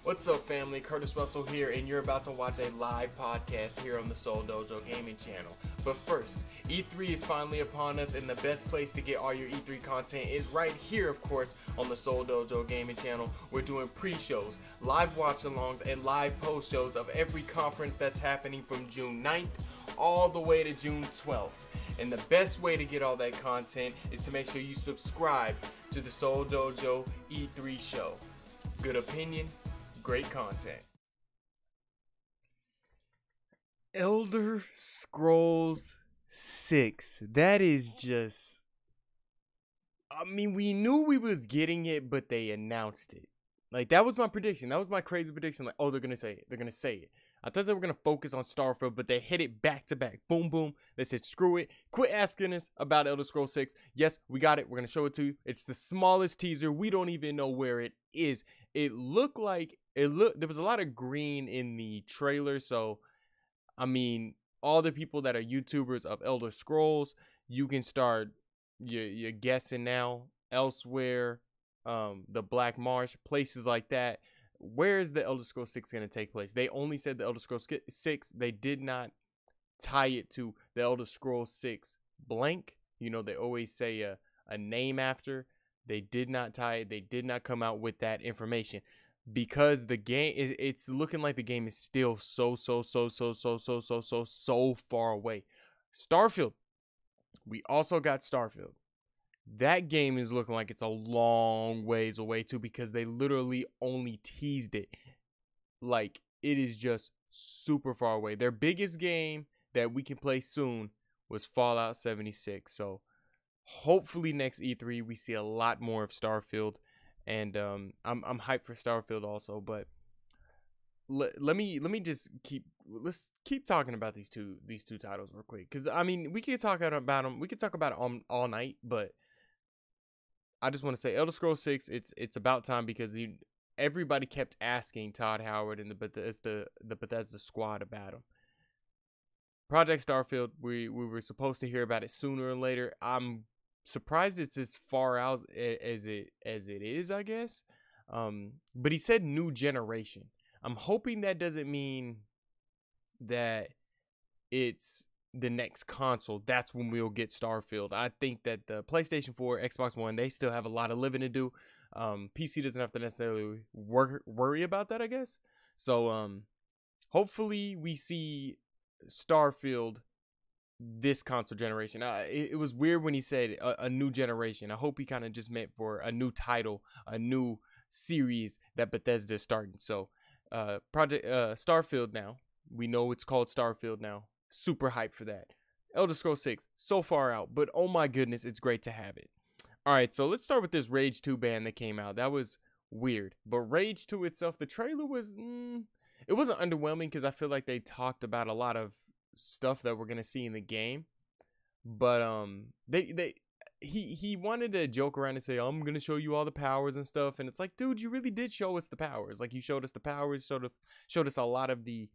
What's up, family? Curtis Russell here, and you're about to watch a live podcast here on the Seoul Dojo Gaming channel. But first, E3 is finally upon us, and the best place to get all your E3 content is right here, of course, on the Seoul Dojo Gaming channel. We're doing pre-shows, live watch-alongs, and live post-shows of every conference that's happening from June 9th all the way to June 12th. And the best way to get all that content is to make sure you subscribe to the Seoul Dojo E3 show. Good opinion, great content. Elder Scrolls 6. That is just... I mean, we knew we was getting it, but they announced it. Like, that was my prediction. That was my crazy prediction. Like, oh, they're going to say it. They're going to say it. I thought they were going to focus on Starfield, but they hit it back to back. Boom, boom. They said, screw it. Quit asking us about Elder Scrolls 6. Yes, we got it. We're going to show it to you. It's the smallest teaser. We don't even know where it is. It looked like, there was a lot of green in the trailer. So, I mean, all the people that are YouTubers of Elder Scrolls, you can start your guessing now. Elsewhere, the Black Marsh, places like that. Where is the Elder Scrolls 6 going to take place? They only said the Elder Scrolls 6. They did not tie it to the Elder Scrolls 6 blank. You know, they always say a name after. They did not tie it. They did not come out with that information because the game, it's looking like the game is still so far away. Starfield. We also got Starfield. That game is looking like it's a long ways away too, because they literally only teased it. Like, it is just super far away. Their biggest game that we can play soon was Fallout 76. So hopefully next E3 we see a lot more of Starfield, and I'm hyped for Starfield also. But let's keep talking about these two titles real quick, because I mean, we could talk about them. We could talk about it all night, but I just want to say Elder Scrolls 6, it's about time, because everybody kept asking Todd Howard and the Bethesda squad about him. Project Starfield, we were supposed to hear about it sooner or later. I'm surprised it's as far out as it is, I guess. But he said new generation. I'm hoping that doesn't mean that it's the next console. That's when we'll get Starfield. I think that the PlayStation 4, Xbox One, they still have a lot of living to do. PC doesn't have to necessarily worry about that, I guess. So hopefully we see Starfield this console generation. It was weird when he said a new generation. I hope he kind of just meant for a new title, a new series that Bethesda is starting. So Project Starfield now. We know it's called Starfield now. Super hyped for that. Elder Scrolls 6, so far out, but oh my goodness, it's great to have it. All right, so let's start with this Rage 2 band that came out. That was weird. But Rage 2 itself, the trailer was, it wasn't underwhelming, because I feel like they talked about a lot of stuff that we're going to see in the game. But he wanted to joke around and say, I'm going to show you all the powers and stuff. And it's like, dude, you really did show us the powers. Like, you showed us the powers, showed us a lot of the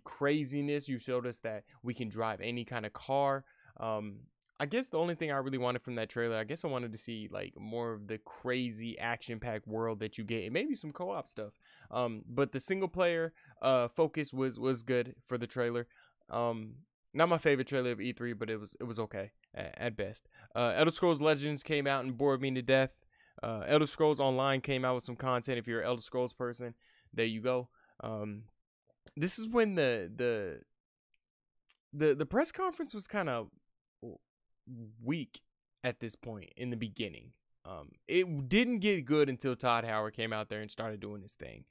craziness. You showed us that we can drive any kind of car. I guess the only thing I really wanted from that trailer, I guess I wanted to see like more of the crazy action-packed world that you get, and maybe some co-op stuff. But the single player focus was good for the trailer. Not my favorite trailer of E3, but it was okay at best. Elder Scrolls Legends came out and bored me to death. Elder Scrolls Online came out with some content. If you're an Elder Scrolls person, there you go. This is when the press conference was kind of weak at this point in the beginning. It didn't get good until Todd Howard came out there and started doing his thing.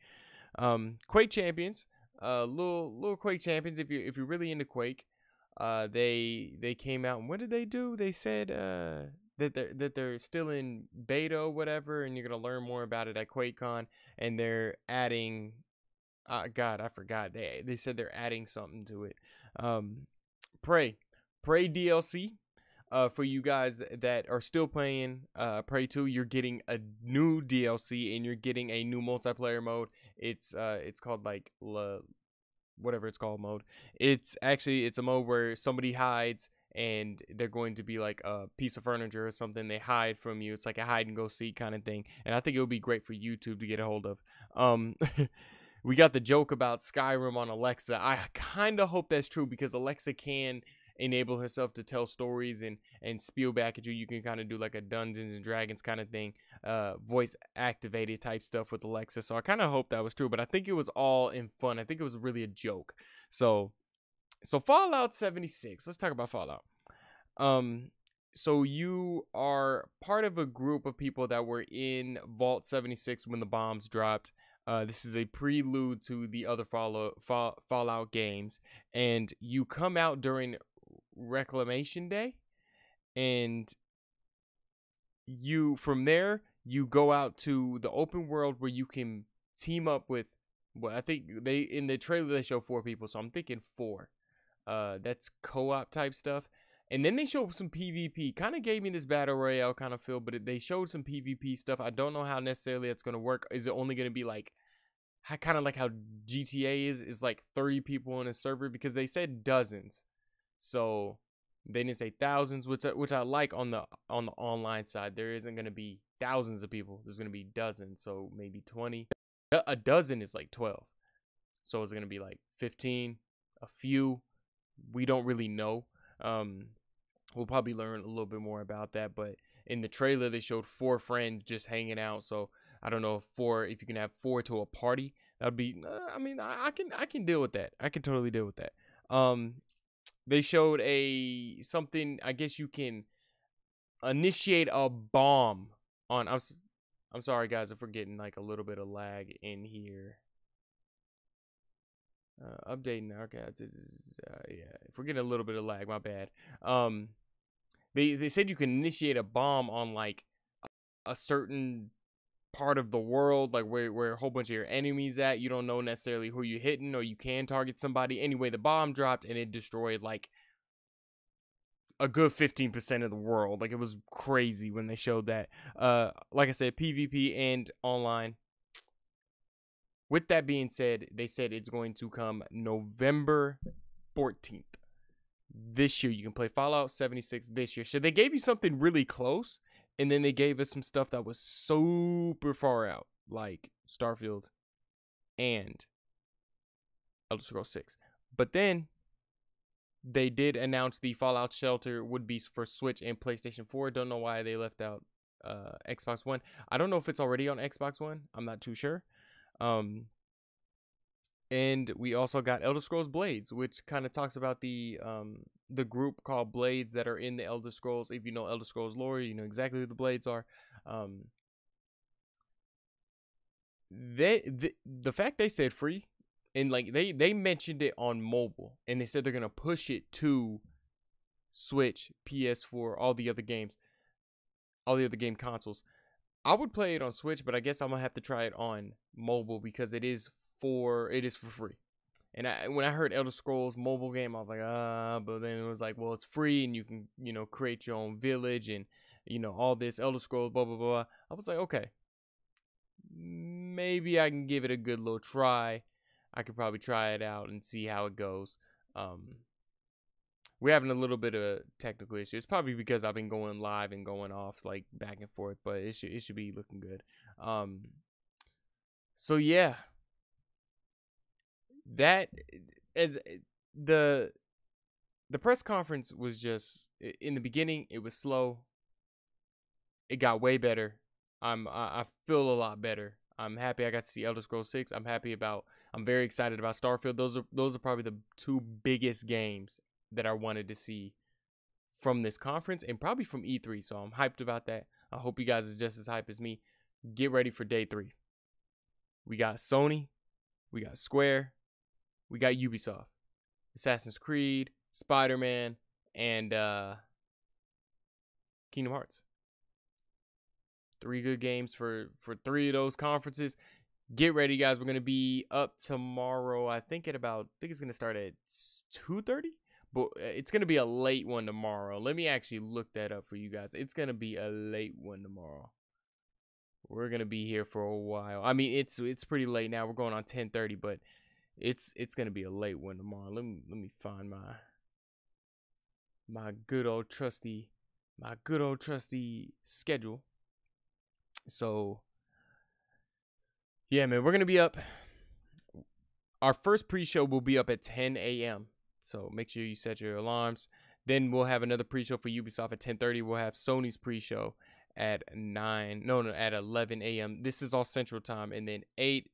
Quake Champions, little Quake Champions. If you're really into Quake, they came out, and what did they do? They said that they're still in beta or whatever, and you're gonna learn more about it at QuakeCon, and they're adding. God, I forgot. They said they're adding something to it. Prey DLC. For you guys that are still playing Prey 2, you're getting a new DLC, and you're getting a new multiplayer mode. It's called like whatever it's called mode. It's a mode where somebody hides and they're going to be like a piece of furniture or something. They hide from you. It's like a hide and go seek kind of thing. And I think it would be great for YouTube to get a hold of. We got the joke about Skyrim on Alexa. I kind of hope that's true, because Alexa can enable herself to tell stories and spew back at you. You can kind of do like a Dungeons and Dragons kind of thing, voice activated type stuff with Alexa. So I kind of hope that was true, but I think it was all in fun. I think it was really a joke. So Fallout 76. Let's talk about Fallout. So you are part of a group of people that were in Vault 76 when the bombs dropped. This is a prelude to the other Fallout games, and you come out during Reclamation Day, and from there you go out to the open world where you can team up with, well, I think in the trailer they show 4 people, so I'm thinking 4. That's co-op type stuff. And then they showed some PvP. Kind of gave me this battle royale kind of feel, but they showed some PvP stuff. I don't know how necessarily it's going to work. Is it only going to be like kind of like how GTA is like 30 people on a server? Because they said dozens. So they didn't say thousands, which I like on the online side. There isn't going to be thousands of people. There's going to be dozens, so maybe 20. A dozen is like 12. So it's going to be like 15, a few. We don't really know. We'll probably learn a little bit more about that, but in the trailer they showed 4 friends just hanging out. So I don't know if you can have 4 to a party. That'd be I mean, I can deal with that. I can totally deal with that. They showed something, I guess you can initiate a bomb on. I'm sorry guys if we're getting like a little bit of lag in here. Updating. Okay, yeah. If we're getting a little bit of lag, my bad. They said you can initiate a bomb on like a certain part of the world, like where a whole bunch of your enemies at. You don't know necessarily who you're hitting, or you can target somebody. Anyway, the bomb dropped and it destroyed like a good 15% of the world. Like, it was crazy when they showed that. Like I said, PvP and online. With that being said, they said it's going to come November 14th. This year, you can play Fallout 76 this year. So they gave you something really close, and then they gave us some stuff that was super far out, like Starfield and Elder Scrolls 6. But then they did announce the Fallout Shelter would be for Switch and PlayStation 4. Don't know why they left out Xbox One. I don't know if it's already on Xbox One. I'm not too sure. And we also got Elder Scrolls Blades, which kind of talks about the group called Blades that are in the Elder Scrolls. If you know Elder Scrolls lore, you know exactly who the Blades are. The fact they said free, and like they mentioned it on mobile, and they said they're gonna push it to Switch, PS4, all the other game consoles. I would play it on Switch, but I guess I'm gonna have to try it on mobile because it is for free. And when I heard Elder Scrolls mobile game, I was like, but then it was like, well, it's free and you can, create your own village and, all this Elder Scrolls, blah, blah, blah. I was like, okay, maybe I can give it a good little try. I could probably try it out and see how it goes. We're having a little bit of technical issues. It's probably because I've been going live and going off like back and forth, but it should be looking good. So yeah, that as the press conference was just, in the beginning it was slow. It got way better. I feel a lot better. I'm happy I got to see Elder Scrolls 6. I'm very excited about Starfield. Those are probably the 2 biggest games that I wanted to see from this conference and probably from E3. So I'm hyped about that. I hope you guys is just as hyped as me. Get ready for day 3. We got Sony, we got Square, we got Ubisoft, Assassin's Creed, Spider-Man, and Kingdom Hearts. 3 good games for 3 of those conferences. Get ready, guys. We're going to be up tomorrow. I think it's going to start at 2:30. But it's going to be a late one tomorrow. Let me actually look that up for you guys. It's going to be a late one tomorrow. We're going to be here for a while. I mean, it's pretty late now. We're going on 10:30, but it's going to be a late one tomorrow. Let me find my good old trusty schedule. So yeah, man, we're gonna be up. Our first pre-show will be up at 10 a.m. So make sure you set your alarms. Then we'll have another pre-show for Ubisoft at 10:30. We'll have Sony's pre-show at 11 a.m. This is all Central Time, and then 8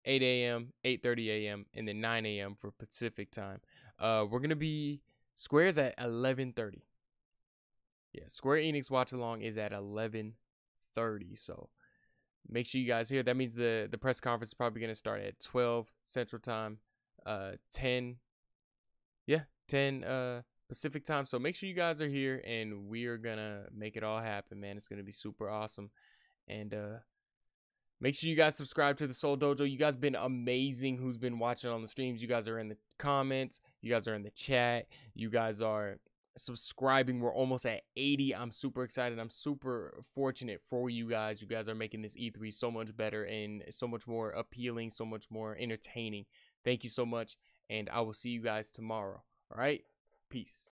a.m., 8:30 a.m., and then 9 a.m. for Pacific Time. We're gonna be Square's at 11:30. Yeah, Square Enix watch along is at 11:30. So make sure you guys hear. That means the press conference is probably gonna start at 12 Central Time, 10 Pacific Time. So make sure you guys are here, and we are gonna make it all happen, man. It's gonna be super awesome. And make sure you guys subscribe to the Seoul Dojo. You guys been amazing who's been watching on the streams. You guys are in the comments. You guys are in the chat. You guys are subscribing. We're almost at 80. I'm super excited. I'm super fortunate for you guys. You guys are making this E3 so much better and so much more appealing, so much more entertaining. Thank you so much, and I will see you guys tomorrow. All right? Peace.